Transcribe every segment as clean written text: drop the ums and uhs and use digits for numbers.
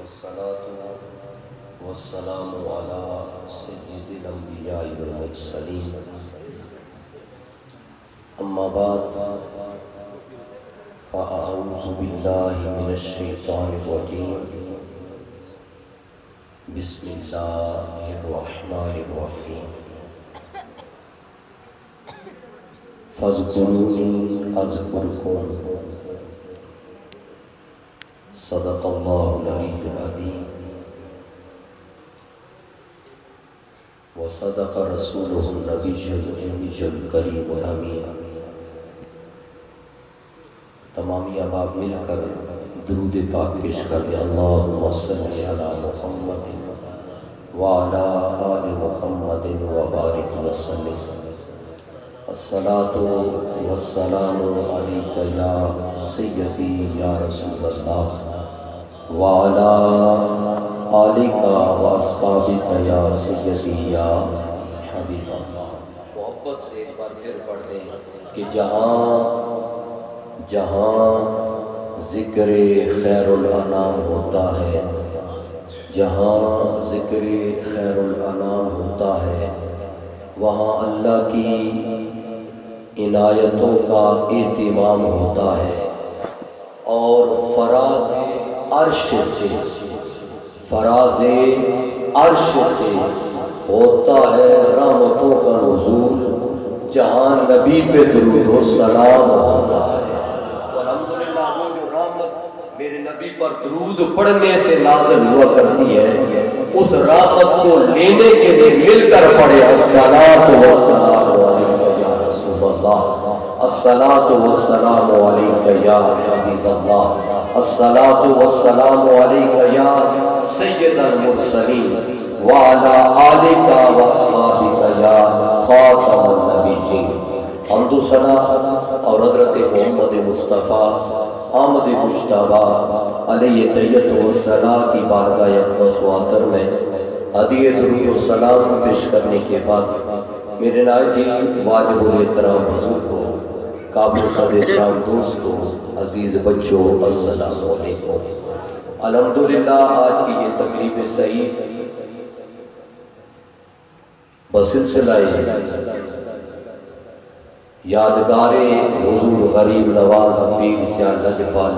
والصلاة والسلام على سيد الأنبياء والمرسلين أما بعد فأعوذ بالله من الشيطان الرجيم بسم الله الرحمن الرحيم فاذكروني أذكركم صدق الله العلي العظيم وصدق رسوله النبي الأمي الكريم الأمين. تمامی احباب مل کر درود پاک پیش کر دیں. اللہم صلی علی محمد وعلی آل محمد وبارک وسلم. الصلاة والسلام علیک یا سیدی یا رسول اللہ وعلی آلک واصحابک یا سیدی یا حبیب اللہ. محبت سے ایک بار پھر پڑھ دیں کہ جہاں ذکر خیر الانام ہوتا ہے، جہاں ذکر خیر الانام ہوتا ہے، وہاں اللہ کی عنایتوں کا اہتمام ہوتا ہے اور فراز عرش سے ہوتا ہے رحمتوں کا نزول، جہاں نبی پہ درود و سلام ہوتا ہے. الحمدللہ وہ جو رحمت میرے نبی پر درود پڑھنے سے نازل ہوا کرتی ہے، اس رحمت کو لینے کے لیے مل کر پڑھے الصلاۃ والسلام علیک یا رسول اللہ، الصلاۃ والسلام علیک یا حبیب اللہ، الصلاۃ والسلام علیک یا سید المرسلین وعلی آلک واصحابک یا خاتم النبیین. حمد و ثنا اور حضرت محمد مصطفیٰ آمد مجتبیٰ علیہ تحیت و ثنا کی بارگاہ اقدس و اطہر میں ہدیہ درود و سلام پیش کرنے کے بعد میرے نہایت واجب الاحترام حضور کو، قابل صدر احترام دوستو، عزیز بچوں، السلام علیکم. الحمدللہ آج کی یہ تقریب صحیح بسلسلہ یادگار حضور غریب نواز پیر سیاہ لجپال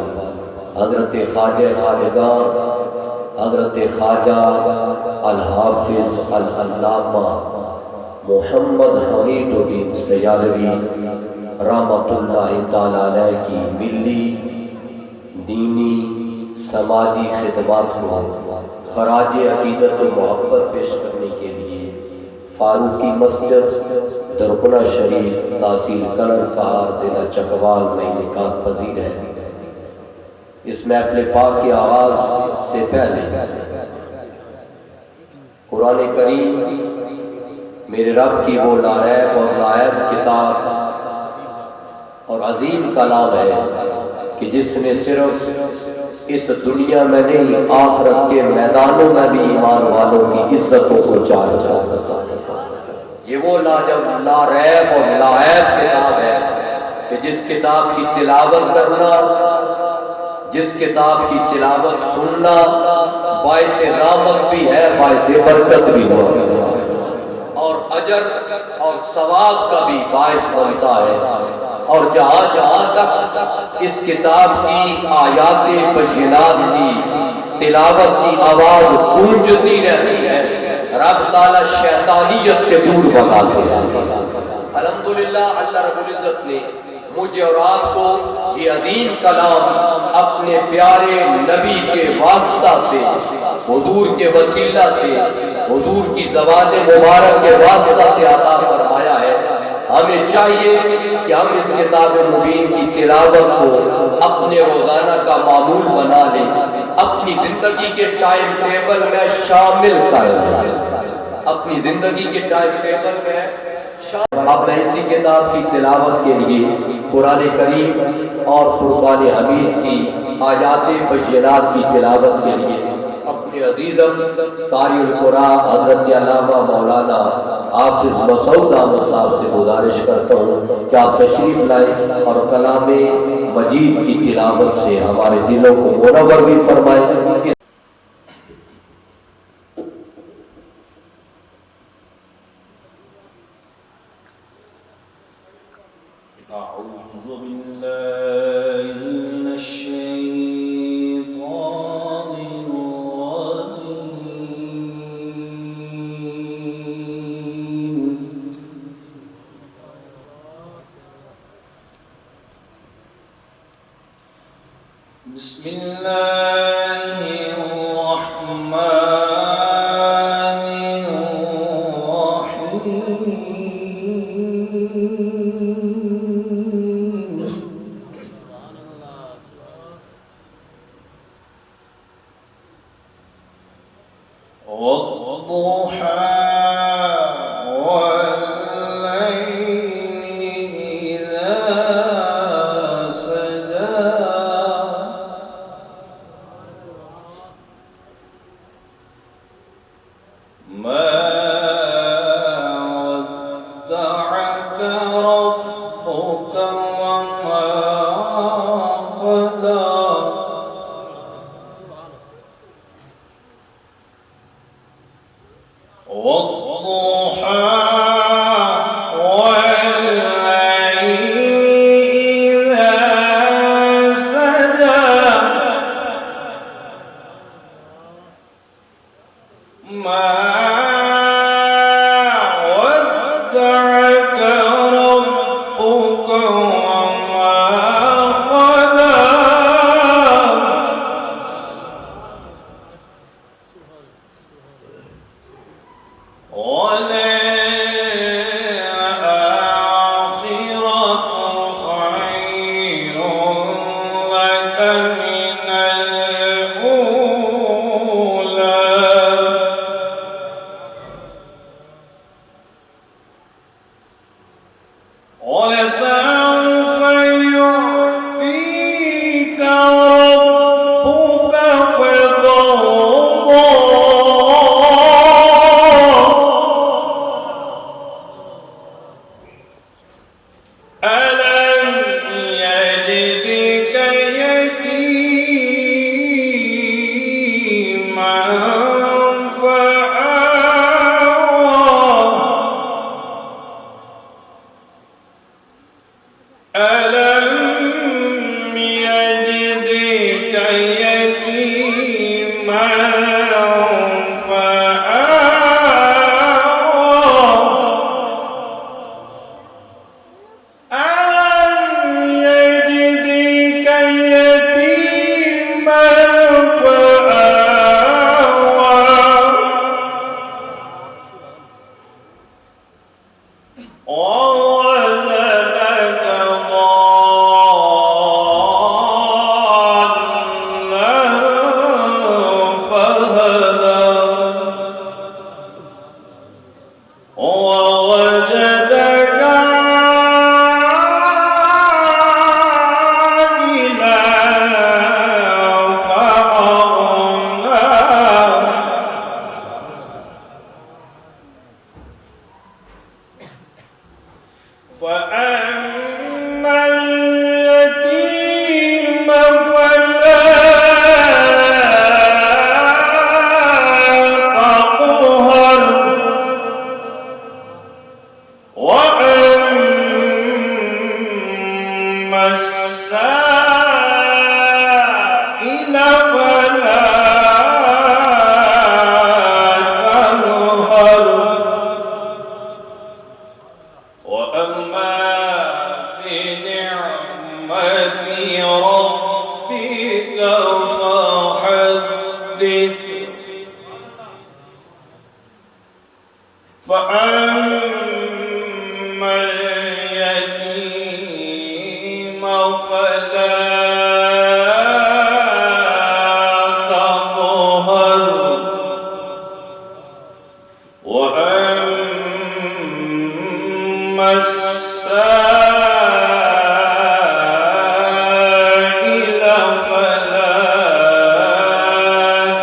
حضرت خواجہ خواجگان حضرت خواجہ الحافظ العلامہ محمد حمید الدین سیالوی رحمۃ اللہ تعالی علیہ کی ملی دینی سماجی خدمات کو خراج عقیدت و محبت پیش کرنے کے لیے فاروقی مسجد درپنا شریف تحصیل کرن کہار ضلع چکوال میں انعقاد پذیر ہے. اس محفل پاک کے آغاز سے پہلے قرآن کریم میرے رب کی وہ لاریب اور لائب کتاب اور عظیم کلام ہے کہ جس نے صرف اس دنیا میں نہیں آخرت کے میدانوں میں بھی ایمان والوں کی عزتوں کو چار رکھا. یہ وہ لاریب اور لائب کتاب ہے کہ جس کتاب کی تلاوت کرنا، جس کتاب کی تلاوت سننا باعث رحمت بھی ہے، باعث برکت بھی ہو، اور اجر اور ثواب کا بھی باعث بنتا ہے. اور جہاں تک اس کتاب کی آیات بینات کی تلاوت کی آواز گونجتی رہتی ہے، رب تعالیٰ شیطانیت کے دور بھگاتے ہیں. الحمدللہ اللہ رب العزت نے مجھے اور آپ کو یہ عظیم کلام اپنے پیارے نبی کے واسطہ سے، حضور کے وسیلہ سے، حضور کی زبان مبارک کے واسطہ سے عطا فرمایا ہے. ہمیں چاہیے کہ ہم اس کتاب مبین کی تلاوت کو اپنے روزانہ کا معمول بنا لیں، اپنی زندگی کے ٹائم ٹیبل میں شامل کر لیں، اپنی زندگی کے ٹائم ٹیبل میں شامل. اب میں اسی کتاب کی تلاوت کے لیے قرآن کریم اور فرقان حمید کی آیات بینات کی تلاوت کے لیے اپنے عزیزم قاری القرآن حضرت علامہ مولانا حافظ مسعود احمد صاحب سے گزارش کرتا ہوں کہ آپ تشریف لائیں اور کلام مجید کی تلاوت سے ہمارے دلوں کو منور بھی فرمائیں. والضحى والليل إذا سجى ما ودعك ربك وما قلى والضحى والليل إذا سجى ما ودعك ربك وما قلى وللآخرة خير لك من الأولى ولسوف يعطيك ربك فترضى ألم يجدك يتيما فآوى ألم يجدك يتيما فآوى ألم يجدك يتيما فآوى ووجدك ضالا فهدى ووجدك عائلا فأغنى فأما اليتيم فلا تقهر وأما السائل فلا تنهر وأما بنعمة ربك فحدث فأما اليتيم فلا تقهر وأما السائل فلا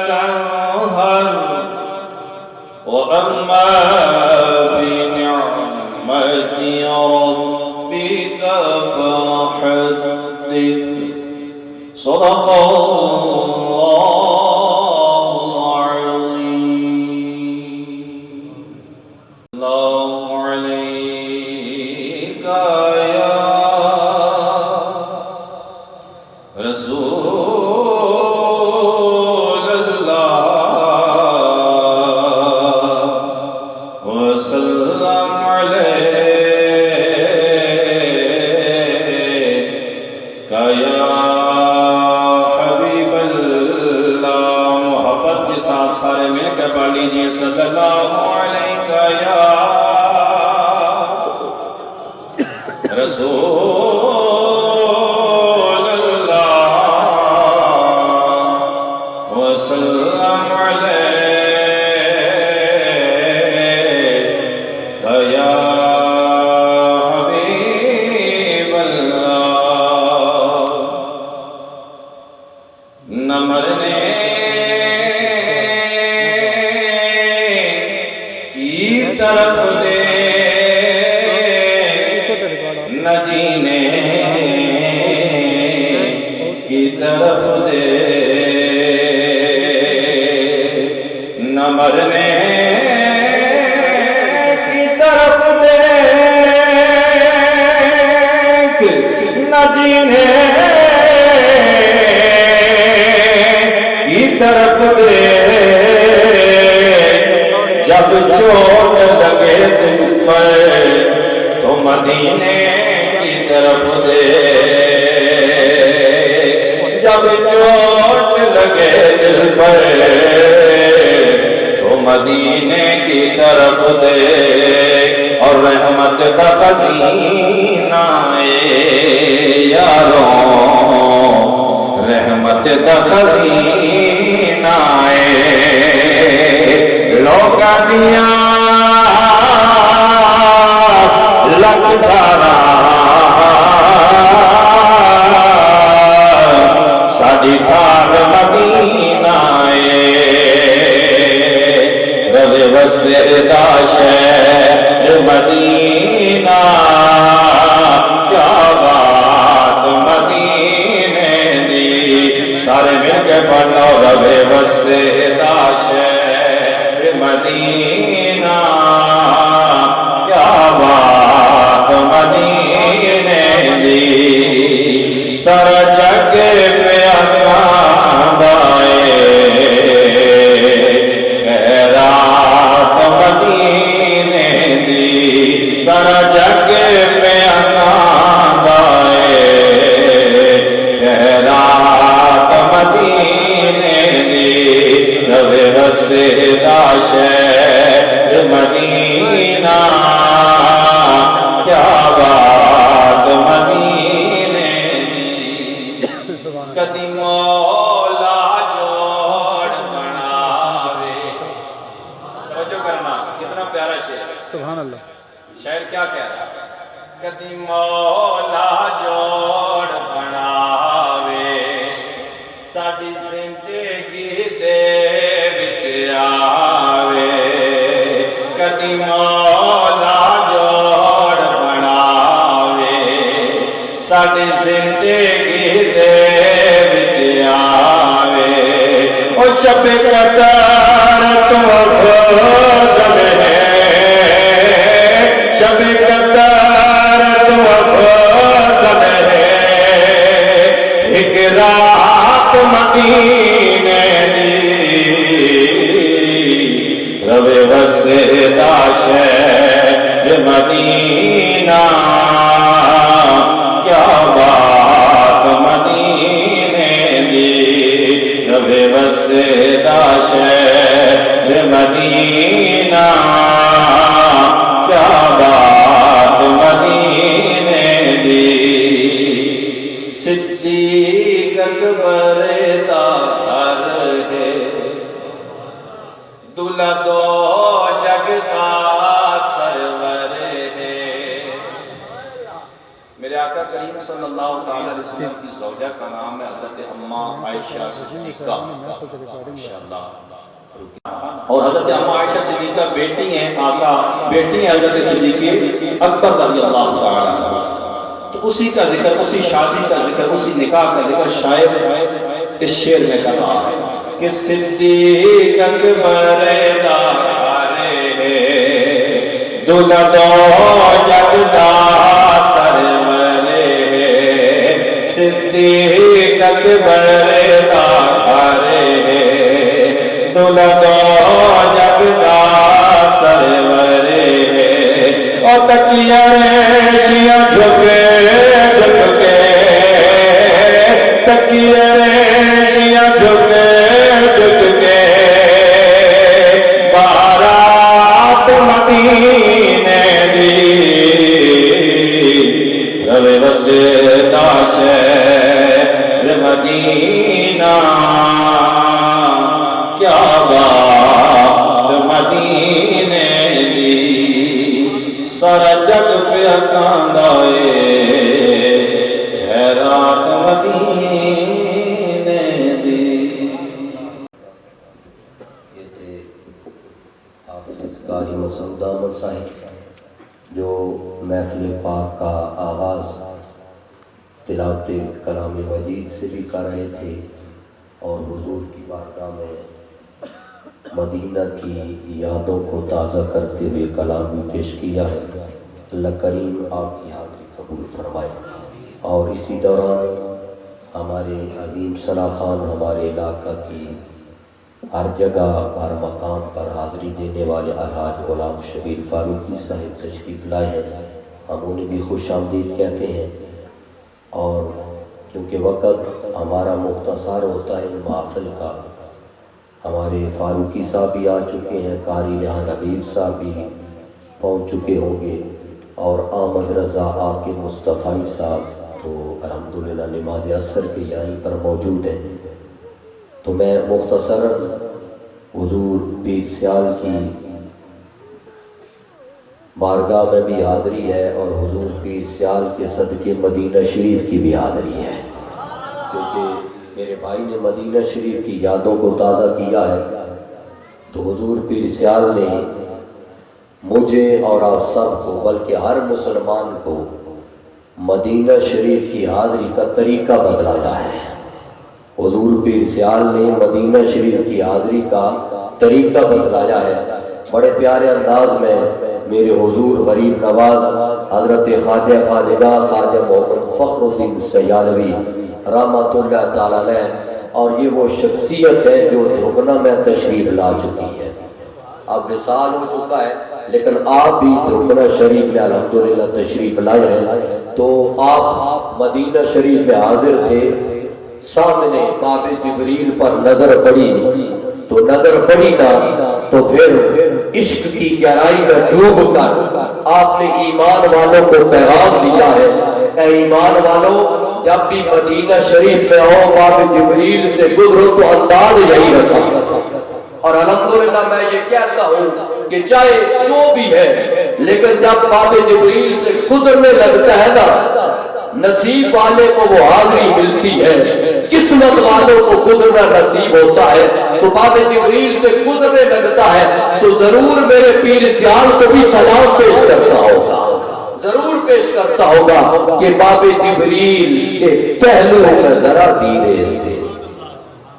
تنهر وأما بنعمة ربك فحدث صدق الله العظيم. الله عليك يا رسول الله وسلم عليك يا حبیب اللہ. محبت کے ساتھ سارے مل کر پڑھ لیجیے صلی اللہ علیہ یا رسول اللہ وسلم علیہ مرنے کی طرف دیکھ نہ جینے کی طرف دیکھ جب چوٹ لگے دل پر تو مدینے کی طرف دیکھ جب چوٹ لگے دل پر تو مدینے کی طرف دیکھ اور رحمت کا خزینہ یاروں رحمت کا خزینہ لوکا دیا لگ دارا ساڑی ٹھار مدینہ روے وسر دا شہر مدینہ کیا بات مدینے دی سارے مل کے پڑھو روے وسر دا شہر مدینہ کیا بات مدینے دی سر جگ پہ اکاندائے خیرات مدینے دی سر جگ پہ اکاندائے خیرات مدینے دی روے وسیدہ شہر مدینہ کیا بات مدینے کدی مولا جوڑ بناوے توجہ کرنا کتنا پیارا شعر سبحان اللہ شاعر کیا کہہ رہا ہے کدی مولا جوڑ بناوے ساڈی زندگی دے وچ آوے کدی مولا جوڑ بناوے ساڈی زندگی دے وچ آوے او شب قدر تو افضل ہے شب قدر تو افضل ہے ایک رات مدینے دی روے وسیدہ شہر مدینہ کیا بات مدینے دی روے وسیدہ شہر مدینہ کیا بات مدینے دی صدیق اکبر دا گھر ہے دلہا دو جگ کا سرور ہے میرے آقا کریم صلی اللہ علیہ وسلم کی زوجہ کا نام ہے حضرت اماں عائشہ صدیقہ ماشاءاللہ اور حضرت اماں عائشہ صدیقہ بیٹی ہیں آقا بیٹی ہیں حضرت صدیق اکبر رضی اللہ تعالیٰ تو اسی کا ذکر اسی شادی کا ذکر اسی نکاح کا ذکر شاید اس شعر میں کر رہا ہے کہ صدیق اکبر دا گھر ہے دلہا دو جگ دا سرور ہے صدیق اکبر دا گھر ہے دلہا دو جگ دا سرور ہے اور تکیہ ریشیاں جھکے جھکے تکیہ ریشیاں جھکے جھکے بارات مدینے دی روے وسیدہ شہر مدینہ کیا بات مدینے دی سارا جگ پہ اکاندائے خیرات مدینے دی یہ تھے حافظ قاری مسعود احمد صاحب جو محفل پاک کا آغاز تلاوت کلام مجید سے بھی کر رہے تھے اور حضور کی بارگاہ میں مدینہ کی یادوں کو تازہ کرتے ہوئے کلام بھی پیش کیا ہے۔ اللہ کریم آپ کی حاضری قبول فرمائے، اور اسی دوران ہمارے عظیم ثنا خان ہمارے علاقہ کی ہر جگہ ہر مقام پر حاضری دینے والے الحاج غلام شبیر فاروقی صاحب تشریف لائے ہیں۔ ہم انہیں بھی خوش آمدید کہتے ہیں، اور کیونکہ وقت ہمارا مختصر ہوتا ہے ان محفل کا، ہمارے فاروقی صاحب بھی آ چکے ہیں، قاری ریحان حبیب صاحب بھی پہنچ چکے ہوں گے، اور احمد رضا آقب مصطفی صاحب تو الحمدللہ نماز عصر کے یہیں پر موجود ہیں۔ تو میں مختصر حضور پیر سیال کی بارگاہ میں بھی حاضری ہے، اور حضور پیر سیال کے صدقے مدینہ شریف کی بھی حاضری ہے، کیونکہ میرے بھائی نے مدینہ شریف کی یادوں کو تازہ کیا ہے، تو حضور پیر سیال نے مجھے اور آپ سب کو، بلکہ ہر مسلمان کو مدینہ شریف کی حاضری کا طریقہ بتلایا ہے۔ حضور پیر سیال نے مدینہ شریف کی حاضری کا طریقہ بتلایا ہے۔ بڑے پیارے انداز میں میرے حضور غریب نواز حضرت خواجہ خواجگاہ خواجہ محمد فخر الدین سیالوی رحمۃ اللہ تعالی علیہ، اور یہ وہ شخصیت ہے جو دھرگنا میں تشریف لا چکی ہے۔ اب وصال ہو چکا ہے، لیکن آپ بھی دھرگنا شریف میں الحمدللہ تشریف لائے ہیں، تو آپ مدینہ شریف میں حاضر تھے۔ سامنے باب جبریل پر نظر پڑی تو نظر پڑی نہ تو پھر عشق کی گہرائی میں ڈوب کر آپ نے ایمان والوں کو پیغام دیا ہے، اے ایمان والوں، جب بھی مدینہ شریف میں ہو باب جبریل سے گزرو تو انداز یہی رکھا۔ اور الحمدللہ میں یہ کہتا ہوں کہ چاہے جو بھی ہے، لیکن جب باب جبریل سے گزرنے لگتا ہے نا، نصیب والے کو وہ حاضری ملتی ہے، قسمت والوں کو گزرنا نصیب ہوتا ہے، تو باب جبریل سے گزرنے لگتا ہے تو ضرور میرے پیر سیال کو بھی سلام پیش کرتا ہوگا، ضرور پیش کرتا ہوگا کہ باب جبریل کے پہلو میں ذرا دھیرے سے،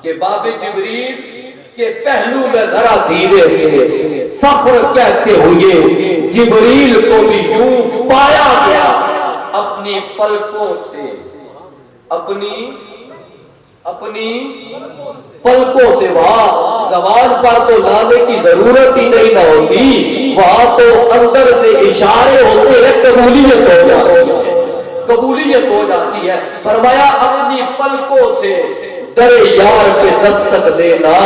کہ باب جبریل کے پہلو میں ذرا دھیرے سے، فخر کہتے ہوئے جبریل کو بھی یوں پایا گیا اپنی پلکوں سے، اپنی پلکوں سے۔ وہاں زبان پر تو لانے کی ضرورت ہی نہیں نہ ہوتی، وہاں تو اندر سے اشارے ہوتے ہیں، قبولیت ہو جاتی ہے، قبولیت ہو جاتی ہے۔ فرمایا اپنی پلکوں سے در یار پہ دستک دینا،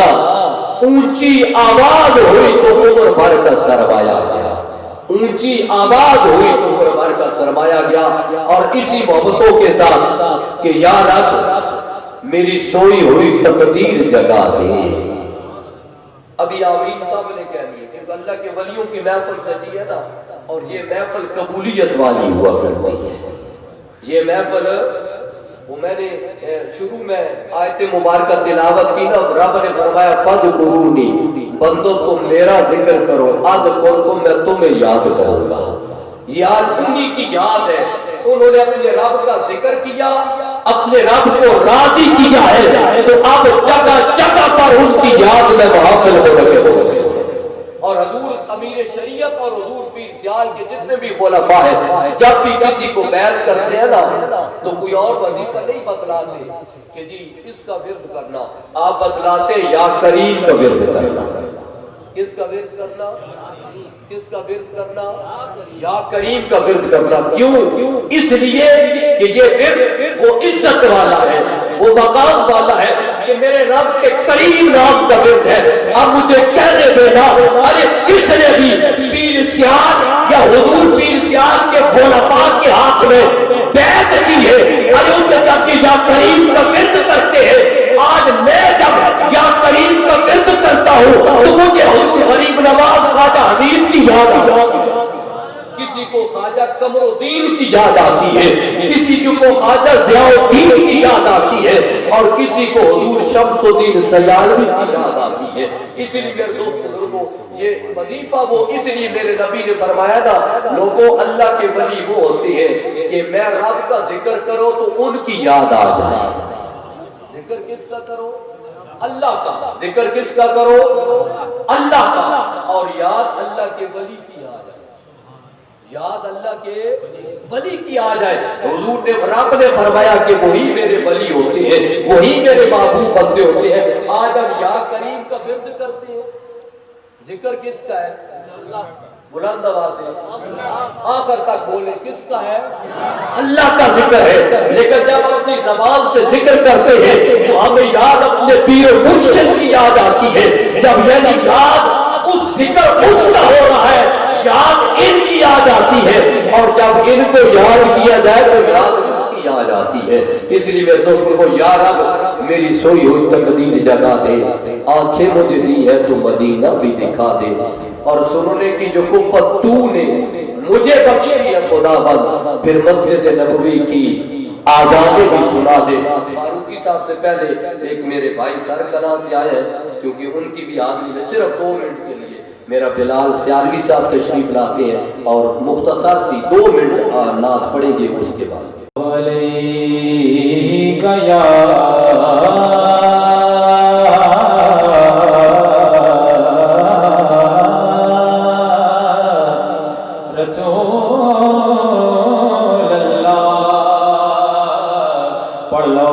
اونچی آواز ہوئی تو عمر بھر کا سرمایہ گیا، اونچی آواز ہوئی تو عمر بھر کا سرمایہ گیا۔ اور اسی محبتوں کے ساتھ کہ یا رب میری سوئی ہوئی تقدیر جگا دے۔ ابھی آمین صاحب نے کہہ دیا کہ اللہ کے ولیوں کی محفل سجی ہے نا، اور یہ محفل قبولیت والی ہوا کرتی ہے۔ یہ محفل وہ میں نے شروع میں آیت مبارکہ تلاوت کی نا، رب نے فرمایا فَاذْكُرُونِی، بندوں تم میرا ذکر کرو، اذکرکم، میں تمہیں یاد کروں گا۔ یہ آج انہی کی یاد ہے، انہوں نے اپنے رب کا ذکر کیا، اپنے رب کو راضی کیا ہے، تو اب جگہ جگہ پر ان کی یاد میں محافل ہو لگے ہوئے۔ اور حضور امیر شریعت اور حضور پیر سیال کے جتنے بھی خلفاء ہیں، جب بھی کسی کو بیعت کرتے ہیں نا تو کوئی اور وظیفہ نہیں بتلاتے کہ جی اس کا ورد کرنا، آپ بتلاتے یا کریم کا ورد کرنا۔ کس کا ورد کرنا؟ کس کا ورد کرنا؟ یا کریم کا ورد کرنا۔ کیوں؟ اس لیے کہ یہ ورد وہ عزت والا ہے، وہ مقام والا ہے، کہ میرے رب کے کریم نام کا ورد ہے۔ اب مجھے کہنے دینا، ارے جس نے بھی پیر سیال یا حضور پیر سیال کے خلفاء کے ہاتھ میں بیعت کی ہے، ارے اسے جب کہ یا کریم کا ورد کرتے ہیں، آج میں جب یا کریم کا ورد کرتا ہوں تو مجھے حضور غریب نواز خواجہ حمید کی یاد آتی ہے، کسی کو خواجہ قمر الدین کی یاد آتی ہے، کسی کو خواجہ ضیاء الدین کی یاد آتی ہے، اور کسی کو حضور شمس الدین سیالوی کی یاد آتی ہے۔ اس لیے میرے دوست بزرگوں، یہ وظیفہ وہ اس لیے میرے نبی نے فرمایا نا، لوگوں اللہ کے ولی وہ ہوتے ہیں کہ میں رب کا ذکر کرو تو ان کی یاد آ جائے۔ ذکر کس کا کرو؟ اللہ کا ذکر کس کا کرو؟ اللہ کا. اور یاد اللہ کے ولی کی آ جائے, یاد اللہ کے ولی کی آ جائے. حضور نے رب نے فرمایا کہ وہی میرے ولی ہوتے ہیں, وہی میرے محبوب بندے ہوتے ہیں. آج ہم یا کریم کا ورد کرتے ہیں, ذکر کس کا ہے؟ بلند آواز سے آخر تک بولے کس کا ہے؟ اللہ کا ذکر ہے. لیکن جب اپنی زبان سے ذکر کرتے ہیں تو ہمیں یاد اپنے پیر و مرشد کی یاد آتی ہے. جب یعنی یاد اس ذکر اس کا ہو رہا ہے, یاد ان کی یاد آتی ہے, اور جب ان کو یاد کیا جائے تو یاد اس کی یاد آتی ہے. اس لیے میں سوچوں کو یا رب میری سوئی ہوئی تقدیر جگا دے, آنکھیں مجھے دی ہے تو مدینہ بھی دکھا دے, اور سننے کی جو قوت تو نے مجھے بخشی ہے خداوند, پھر مسجد نبوی کی آزادی بھی سنا دے. فاروقی صاحب سے پہلے ایک میرے بھائی سرکنا سے آئے ہیں, کیونکہ ان کی بھی حاضری ہے صرف 2 منٹ کے لیے. میرا بلال سیالوی صاحب تشریف لاتے ہیں اور مختصر سی 2 منٹ نعت پڑھیں گے. اس کے بعد علیکہ یا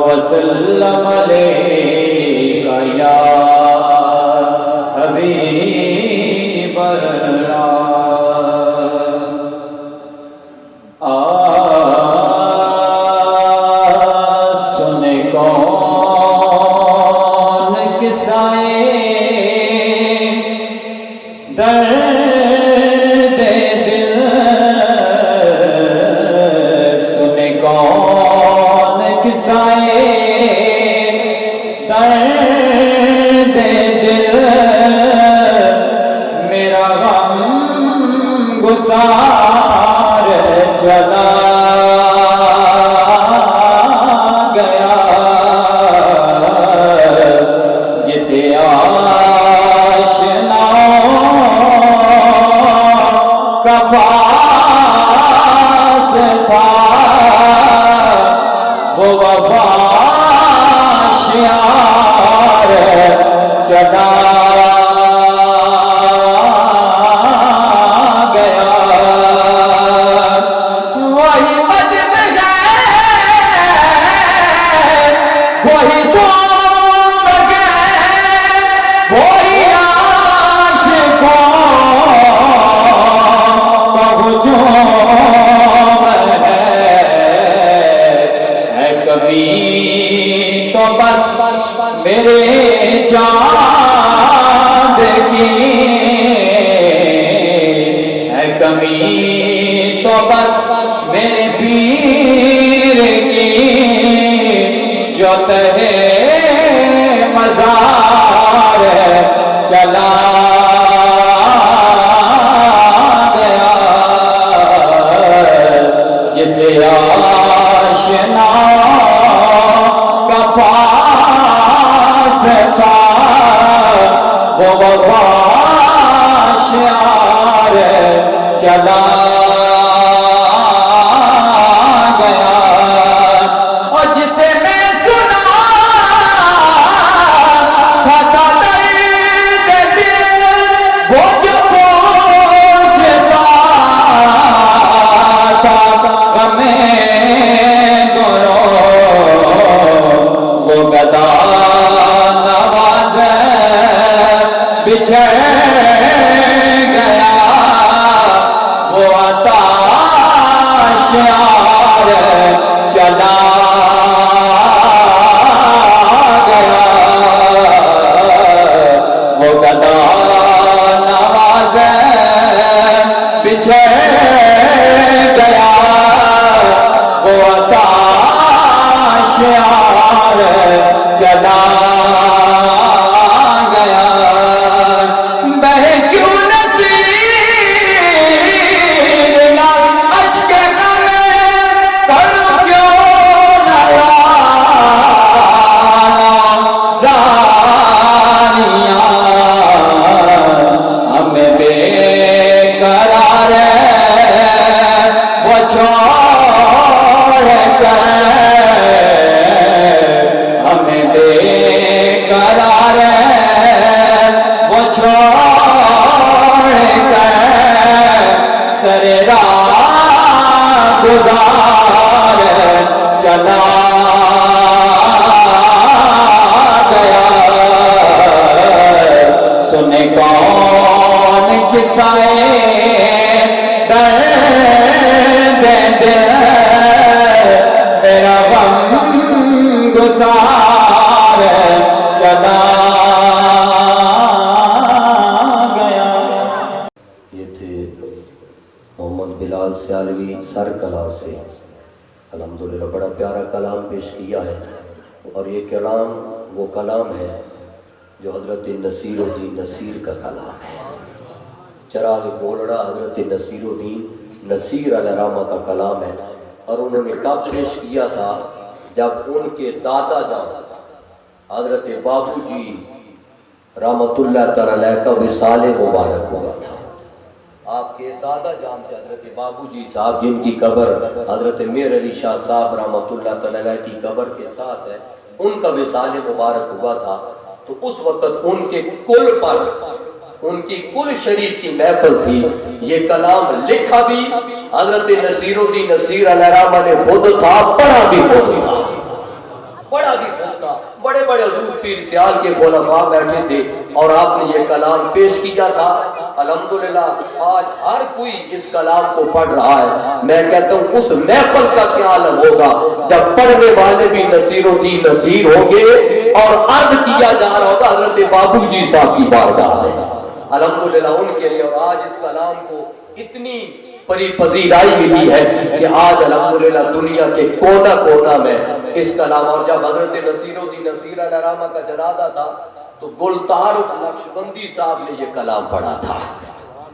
وسلم علیکہ یا حبیب اللہ. سنے کون قصائے درد دل, سنے کون قصائے درد دل, میرا غم گسار چلا گیا, جسے آشناؤں کا پاس تھا وہ وفا شیار چلا گیا. وہی مجد گئے وہی تم گئے, وہی عاشقوں کا ہجوم ہے کبھی تو بس میرے چاند کی ہے کمی, تو بس میرے پیر کی جو تہے مزار چلا گیا, جسے آشنا کا پاس تھا وہ وفا شیار چلا گیا. اور جسے میں سنا تھا درد دل, وہ جو پوچھتا تھا غمِ گدا نواز بچھڑ گیا, وہ عطا شعار چلا گیا, وہ گدا نواز بچھڑ گیا, وہ عطا شعار چلا گیا. قصائے درد دل میرا غم گسار چلا گیا. یہ تھے محمد بلال سیالوی سر کلا سے. الحمدللہ بڑا پیارا کلام پیش کیا ہے، اور یہ کلام وہ کلام ہے جو حضرت نصیر الدین نصیر کا کلام ہے. چراغ بولڑا حضرت نصیر الدین نصیر علیہ رحمہ کا کلام ہے، اور انہوں نے کب پیش کیا تھا؟ جب ان کے دادا جان حضرت بابو جی رحمت اللہ تعالی کا وصال مبارک ہوا تھا. آپ کے دادا جان تھے حضرت بابو جی صاحب، جن کی قبر حضرت میر علی شاہ صاحب رحمت اللہ تعالی کی قبر کے ساتھ ہے. ان کا وصال مبارک ہوا تھا، تو اس وقت ان کے کل پر ان کی کل شریف کی محفل تھی. یہ کلام لکھا بھی حضرت نصیر الدین نصیر علیہ رحمہ نے خود تھا، پڑھا بھی خود تھا، پڑھا بھی خود تھا. بڑے بڑے حضور پیر سیال کے خلفاء بیٹھے تھے اور آپ نے یہ کلام پیش کیا تھا. الحمدللہ آج ہر کوئی اس کلام کو پڑھ رہا ہے. میں کہتا ہوں اس محفل کا کیا عالم ہوگا جب پڑھنے والے بھی نصیر الدین نصیر ہوں گے اور عرض کیا جا رہا ہوگا حضرت بابو جی صاحب کی بارگاہ میں. الحمدللہ ان کے لیے. اور آج اس کلام کو اتنی بڑی پذیرائی ملی ہے کہ آج الحمدللہ دنیا کے کونا کونا میں اس کلام. اور جب حضرت نصیر الدین نصیر علیہ رحمہ کا جنازہ تھا تو گلتعارف نقشبندی صاحب نے یہ کلام پڑھا تھا.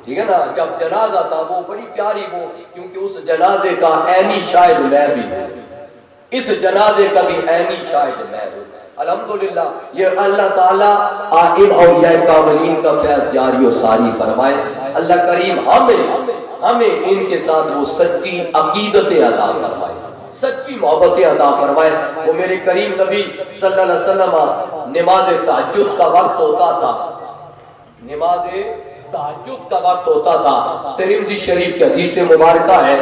ٹھیک ہے نا؟ جب جنازہ تھا وہ بڑی پیاری وہ، کیونکہ اس جنازے کا عینی شاہد میں بھی ہوں، اس جنازے کا بھی عینی شاہد میں ہوں. الحمدللہ یہ اللہ تعالیٰ ان اولیاء کاملین کا فیض جاری و ساری فرمائے. اللہ کریم ہمیں ان کے ساتھ وہ سچی عقیدت عطا فرمائے، سچی محبت عطا فرمائے. وہ میرے کریم نبی صلی اللہ علیہ وسلم نماز تہجد کا وقت ہوتا تھا، نماز تہجد کا وقت ہوتا تھا. ترمذی شریف کی حدیث مبارکہ ہے،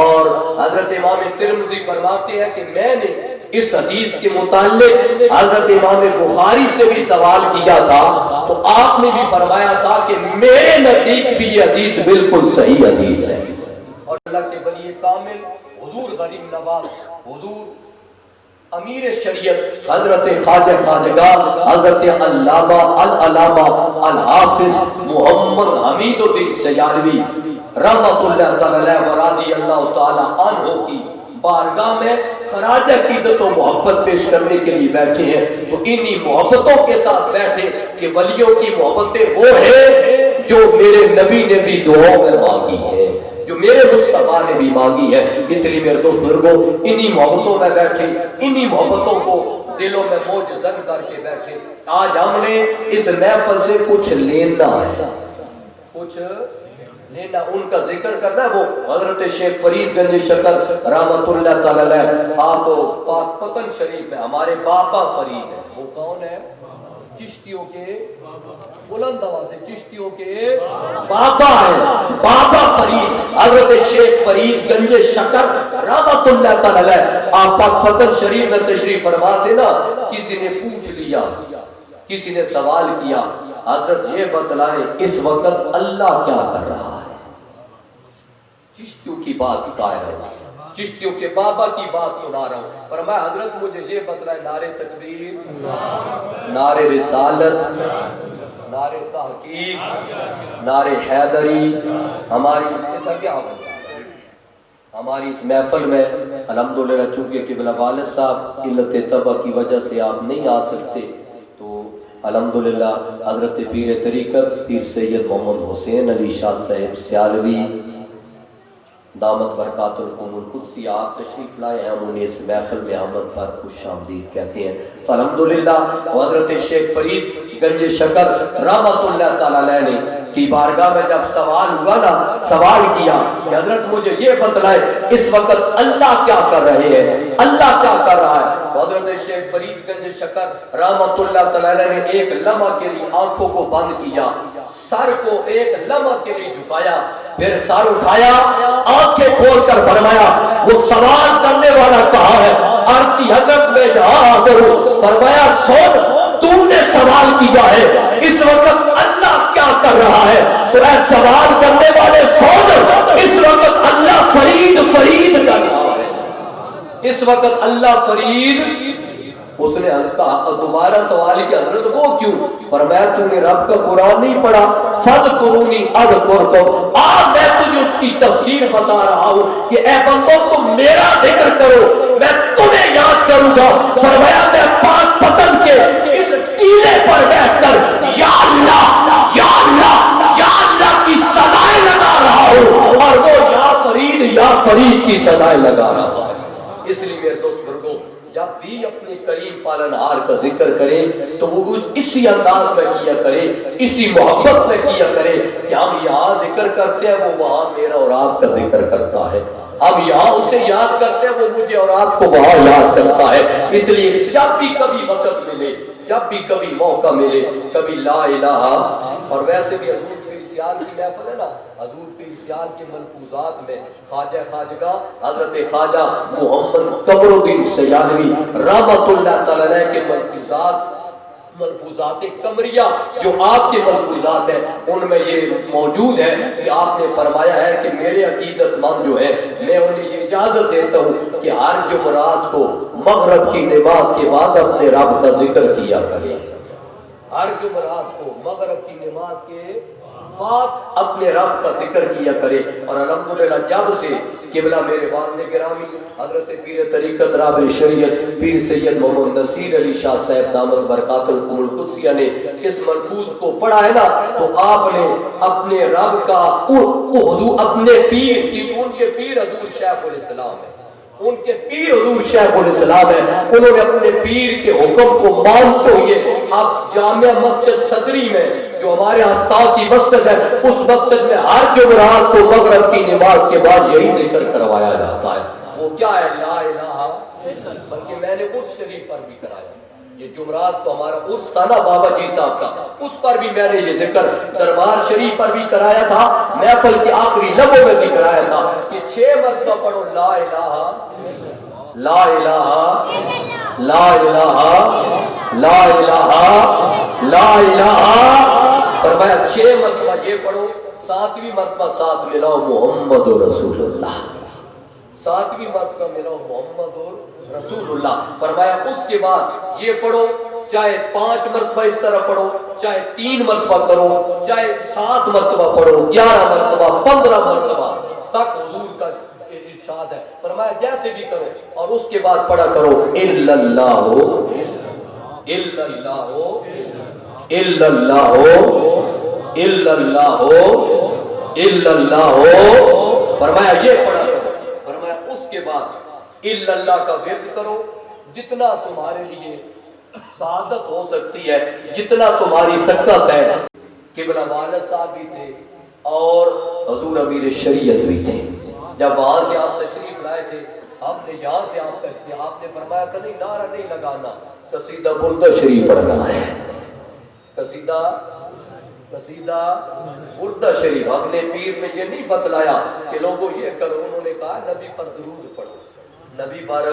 اور حضرت امام ترمذی فرماتے ہیں کہ میں نے اس حدیث کے متعلق حضرت امام بخاری سے بھی سوال کیا تھا، تو آپ نے بھی فرمایا تھا کہ میرے نزدیک بھی یہ حدیث بالکل صحیح حدیث ہے. اور اللہ کے ولی کامل حضور غریب نواز حضور امیر شریعت حضرت خواجہ خواجگاہ حضرت علامہ العلامہ الحافظ محمد حمید الدین سیالوی رحمت اللہ تعالی و رضی اللہ تعالی عنہ کی بارگاہ میں خراج عقیدت و محبت پیش کرنے کے لیے بیٹھے ہیں. تو انہی محبتوں کے ساتھ بیٹھے کہ ولیوں کی محبتیں وہ ہیں جو میرے نبی نے بھی دعاؤں میں مانگی ہے، جو میرے مصطفیٰ نے بھی مانگی ہے. اس لیے میرے دوست بزرگوں انہی محبتوں میں بیٹھے، انہی محبتوں کو دلوں میں موج زن کر کے بیٹھے. آج ہم نے اس محفل سے کچھ لینا ہے، کچھ لینا، ان کا ذکر کرنا ہے. وہ حضرت شیخ فرید گنج شکر رحمت اللہ تعالی آپ پاک پتن شریف میں ہمارے بابا فرید ہیں. وہ کون ہے؟ چشتیوں کے بلند آواز سے چشتیوں کے بابا ہیں، بابا فرید حضرت شیخ فرید گنج شکر رحمت اللہ تعالی آپ پاک پتن شریف میں تشریف فرما تھے نا. کسی نے پوچھ لیا، کسی نے سوال کیا، حضرت یہ بتلائے اس وقت اللہ کیا کر رہا ہے؟ چشتیوں کی بات کہہ رہا ہوں، چشتیوں کے بابا کی بات سنا رہا ہوں. فرمایا حضرت مجھے یہ بتلائے نعرے تکبیر، نعرے رسالت، نعرے تحقیق، نعرے حیدری. ہماری اس محفل میں الحمدللہ چونکہ قبلہ والد صاحب علت طبع کی وجہ سے آپ نہیں آ سکتے، تو الحمدللہ حضرت پیر طریقت پیر سید محمد حسین علی شاہ صاحب سیالوی دامت برکات القوم القدسی آپ تشریف لائے ہیں. انہوں نے اس محفل میں آمد پر خوش آمدید کہتے ہیں. تو الحمدللہ حضرت شیخ فرید گنج شکر رحمت اللہ تعالی نے کی بارگاہ میں جب سوال ہوا نا، سوال کیا کہ حضرت مجھے یہ بتلائے اس وقت اللہ کیا کر رہے ہیں، اللہ کیا کر رہا ہے. حضرت شیخ فرید گنج شکر رحمت اللہ تعالی نے ایک لمحہ کے لیے آنکھوں کو بند کیا، سر کو ایک لمحہ کے لیے جھکایا، پھر سر اٹھایا، آنکھیں کھول کر فرمایا وہ سوال کرنے والا کہاں ہے؟ عرض کی حضرت میں یہاں حاضر ہوں. فرمایا سن، تو نے سوال کیا ہے اس وقت اللہ کیا کر رہا ہے؟ تو اے سوال کرنے والے فوراً اس وقت اللہ فرید فرید کا نام ہے، اس وقت اللہ فرید. اس نے دوبارہ سوال کیا حضرت وہ کیوں؟ فرمایا تو نے رب کا قرآن نہیں پڑھا؟ فذکرونی اذکرکم، میں تجھے اس کی تفسیر بتا رہا ہوں کہ اے بندو تم میرا ذکر کرو میں تمہیں یاد کروں گا. فرمایا میں پاک پتن کے اس ٹیلے پر بیٹھ کر یا اللہ یا اللہ یا اللہ کی صدائیں لگا رہا ہوں اور وہ یا فرید کی صدائیں لگا رہا ہوں. اس لیے میرے دوست بزرگوں جب بھی اپنے کریم پالنہار کا ذکر کرے تو وہ اسی انداز میں کیا کرے، اسی محبت میں کیا کرے کہ ہم یہاں ذکر کرتے ہیں وہ وہاں میرا اور آپ کا ذکر کرتا ہے، ہم یہاں اسے یاد کرتے ہیں وہ مجھے اور آپ کو وہاں یاد کرتا ہے. اس لیے جب بھی کبھی وقت ملے، جب بھی کبھی موقع ملے، کبھی لا الہ. اور ویسے بھی حضور پیر سیال کی محفل ہے نا، حضور پیر سیال کے ملفوظات میں خواجہ خواجگاہ حضرت خواجہ محمد قمر الدین سیالوی رحمۃ اللہ تعالی علیہ کے ملفوظات قمریہ جو آپ کے ملفوظات ہیں ان میں یہ موجود ہے کہ آپ نے فرمایا ہے کہ میرے عقیدت مند جو ہے میں انہیں یہ اجازت دیتا ہوں کہ ہر جمعرات کو مغرب کی نماز کے بعد اپنے رب کا ذکر کیا کرے، ہر جمعرات کو مغرب کی نماز کے بعد اپنے رب کا ذکر کیا کرے. اور الحمدللہ جب سے قبلہ میرے والد گرامی حضرت پیر طریقت رابع شریعت پیر سید محمد نصیر علی شاہ صاحب دامت برکات القدسیہ نے اس ملفوظ کو پڑھا ہے نا تو آپ نے اپنے رب کا حضور اپنے پیر کی ان کے پیر حضور شیخ علیہ السلام ہے، ان کے پیر حضور شیخ علیہ السلام ہے، انہوں نے اپنے پیر کے حکم کو مانتے ہوئے اب جامع مسجد صدری میں جو ہمارے استاد کی مسجد ہے اس مسجد میں ہر جمعرات کو مغرب کی نماز کے بعد یہی ذکر کروایا جاتا ہے. وہ کیا ہے؟ لا الہ، بلکہ میں نے عرس شریف پر بھی کرایا. یہ جمعرات تو ہمارا عرس تھا نا بابا جی صاحب کا، اس پر بھی میں نے یہ ذکر دربار شریف پر بھی کرایا تھا، محفل کے آخری لمحوں میں بھی کرایا تھا کہ 6 مرتبہ پڑھو لا الہ لا الہ لا الہ لا الہ لا الہ. فرمایا 6 مرتبہ یہ پڑھو، 7ویں مرتبہ ساتھ ملاؤ محمد رسول اللہ، 7ویں مرتبہ ملاؤ محمد رسول اللہ. فرمایا اس کے بعد یہ پڑھو، چاہے 5 مرتبہ اس طرح پڑھو، چاہے 3 مرتبہ کرو، چاہے 7 مرتبہ پڑھو، 11 مرتبہ 15 مرتبہ تک حضور کا ارشاد ہے. فرمایا جیسے بھی کرو اور اس کے بعد پڑھا کرو الا اللہ الا اللہ الا اللہ الا اللہ الا اللہ. فرمایا یہ پڑھا کرو. فرمایا اس کے بعد الا اللہ کا ورد کرو جتنا تمہارے لیے سعادت ہو سکتی ہے، جتنا تمہاری سکت ہے. قبلہ والد صاحب بھی تھے اور حضور امیر شریعت بھی تھے. جب وہاں سے آپ تشریف لائے تھے ہم نے یہاں سے آپ کا استعمال، آپ نے فرمایا کہ نہیں نعرہ نہیں لگانا، قصیدہ بردہ شریف پڑھنا ہے، قصیدہ بردہ شریف. ہم نے پیر میں یہ نہیں بتلایا کہ لوگوں یہ کرو، انہوں نے کہا نبی پر درود پڑھو، نبی پر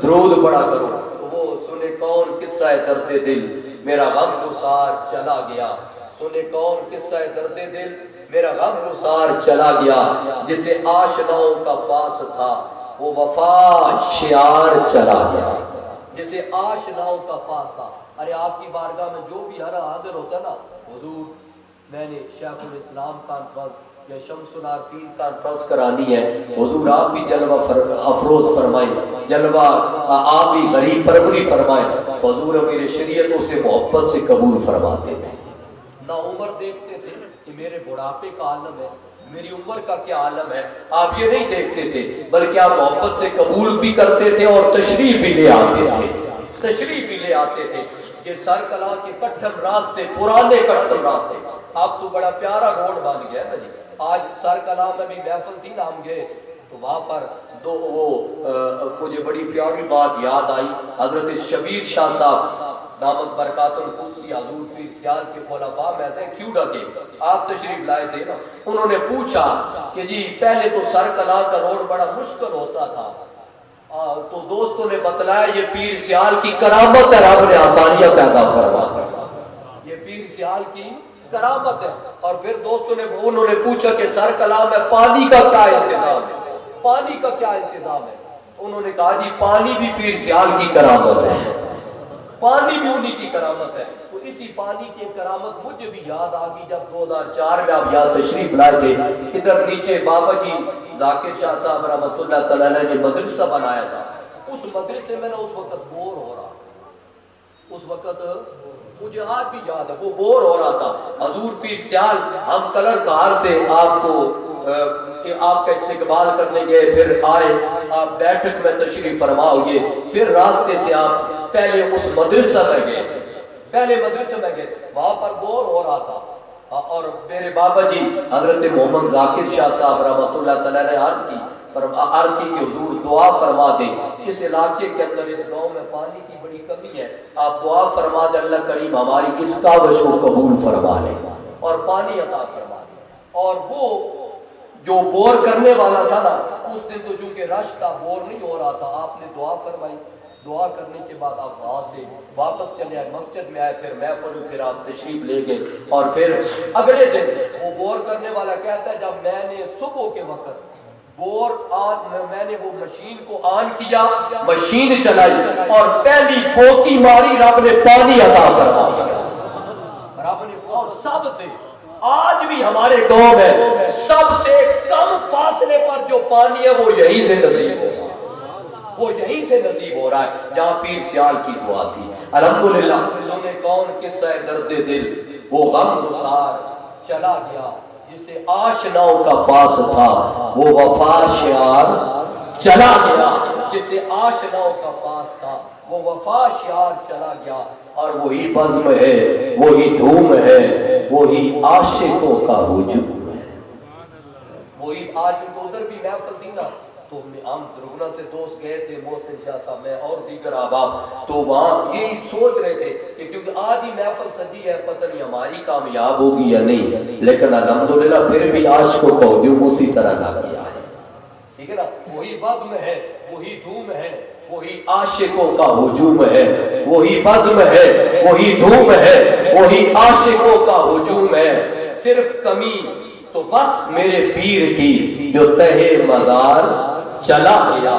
درود پڑھا کرو. وہ سنے کون قصہ درد دل میرا غم گسار چلا گیا، سنے کون قصہ درد دل میرا غم گسار چلا گیا، جسے آشناؤں کا پاس تھا وہ وفا شیار چلا گیا، جسے آشناؤں کا پاس تھا. ارے آپ کی بارگاہ میں جو بھی ہر حاضر ہوتا نا، حضور میں نے شیخ الاسلام کانفرنس یا شمس العارفین کانفرنس کرانی ہے، حضور آپ بھی جلوہ افروز فرمائیں، جلوہ آپ بھی غریب پروری فرمائیں. حضور امیر شریعت اسے محبت سے قبول فرماتے تھے. نہ عمر دیکھتے تھے کہ میرے بڑھاپے کا عالم ہے، میری عمر کا کیا عالم ہے، آپ یہ نہیں دیکھتے تھے بلکہ آپ محبت سے قبول بھی کرتے تھے اور تشریف بھی لے آتے تھے، تشریف بھی لے آتے تھے. یہ سر کلا کے کٹھن راستے، پرانے کٹھن راستے، اب تو بڑا پیارا روڈ بن گیا نا جی. آج سر کلا میں بھی محفل تھی نا، ہم گئے تو وہاں پر مجھے بڑی پیاری بات یاد آئی. حضرت شبیر شاہ صاحب دامت برکات القدسی حضور پیر سیال کے خلفاء میں سے کیوں ڈکے، آپ تشریف لائے تھے نا. انہوں نے پوچھا کہ جی پہلے تو سر کلا کا روڈ بڑا مشکل ہوتا تھا، تو دوستوں نے بتلایا یہ پیر سیال کی کرامت ہے، رب نے آسانیاں پیدا فرما. یہ پیر سیال کی کرامت ہے. اور پھر دوستوں نے انہوں نے پوچھا کہ سر کلام ہے پانی کا کیا انتظام ہے, پانی کا کیا انتظام ہے؟ انہوں نے کہا جی پانی بھی پیر سیال کی کرامت ہے, پانی بھی انہی کی کرامت ہے. تو اسی پانی کی کرامت مجھے بھی یاد آ گئی جب 2004 میں آپ یہاں تشریف لائے تھے. ادھر نیچے بابا جی ذاکر شاہ صاحب رحمۃ اللہ تعالیٰ نے مدرسہ بنایا تھا. اس مدرسے میں نا اس وقت بور ہو رہا, اس وقت مجھے آج بھی یاد ہے وہ بور ہو رہا تھا. حضور پیر سیال ہم کلر کار سے آپ کو آپ کا استقبال کرنے گئے, پھر آئے آپ بیٹھک میں تشریف فرما ہوئے, پھر راستے سے آپ پہلے اس مدرسہ میں گئے, پہلے مدرسے میں گئے, وہاں پر بور ہو رہا تھا. اور میرے بابا جی حضرت محمد ذاکر شاہ صاحب رحمۃ اللہ تعالیٰ نے عرض کی کہ حضور دعا فرما دیں, اس علاقے کے اندر اس گاؤں میں پانی کی بڑی کمی ہے, آپ دعا فرما دیں اللہ کریم ہماری اس کاوش کو قبول فرما لیں اور پانی عطا فرما دیں. اور وہ جو بور کرنے والا تھا نا اس دن تو چونکہ رش تھا, بور نہیں ہو رہا تھا, آپ نے دعا فرمائی. دعا کرنے کے بعد آپ وہاں سے واپس چلے آئے, مسجد میں آئے, پھر محفل پھر آپ تشریف لے گئے. اور پھر اگلے دن وہ بور کرنے والا کہتا ہے جب میں نے صبح کے وقت بور میں نے وہ مشین کو آن کیا, مشین چلائی اور پہلی پوکی ماری, رب نے پانی عطا فرمایا. رب نے, اور سب سے آج بھی ہمارے گاؤں میں سب سے کم فاصلے پر جو پانی ہے وہ یہیں سے نصیب ہو رہا ہے, وہ یہیں سے نصیب ہو رہا ہے جہاں پیر سیال کی دعا تھی. الحمدللہ سنے کون قصہ درد دل, وہ غم گسار چلا گیا جسے آشناؤں کا پاس تھا, وہ وفا شعار چلا گیا جسے آشناؤں کا پاس تھا, وہ وفا شعار چلا گیا. اور وہی بزم ہے, وہی دھوم ہے, وہی عاشقوں کا ہجوم ہے. وہی آج ان کو ادھر بھی محفل دی نا, تو ہم درگنا سے دوست گئے تھے, محسن شاہ صاحب میں اور دیگر احباب, تو وہاں یہی سوچ رہے تھے کہ کیونکہ آج ہی محفل سجی ہے, پتہ نہیں ہماری کامیاب ہوگی یا نہیں, لیکن الحمدللہ پھر بھی عاشقوں کا ہجوم اسی طرح نہ کیا ہے. ٹھیک ہے نا, وہی بزم ہے, وہی دھوم ہے, وہی عاشقوں کا ہجوم ہے, وہی بزم ہے, وہی دھوم ہے, وہی عاشقوں کا ہجوم ہے. صرف کمی تو بس میرے پیر کی جو تہے مزار چلا گیا.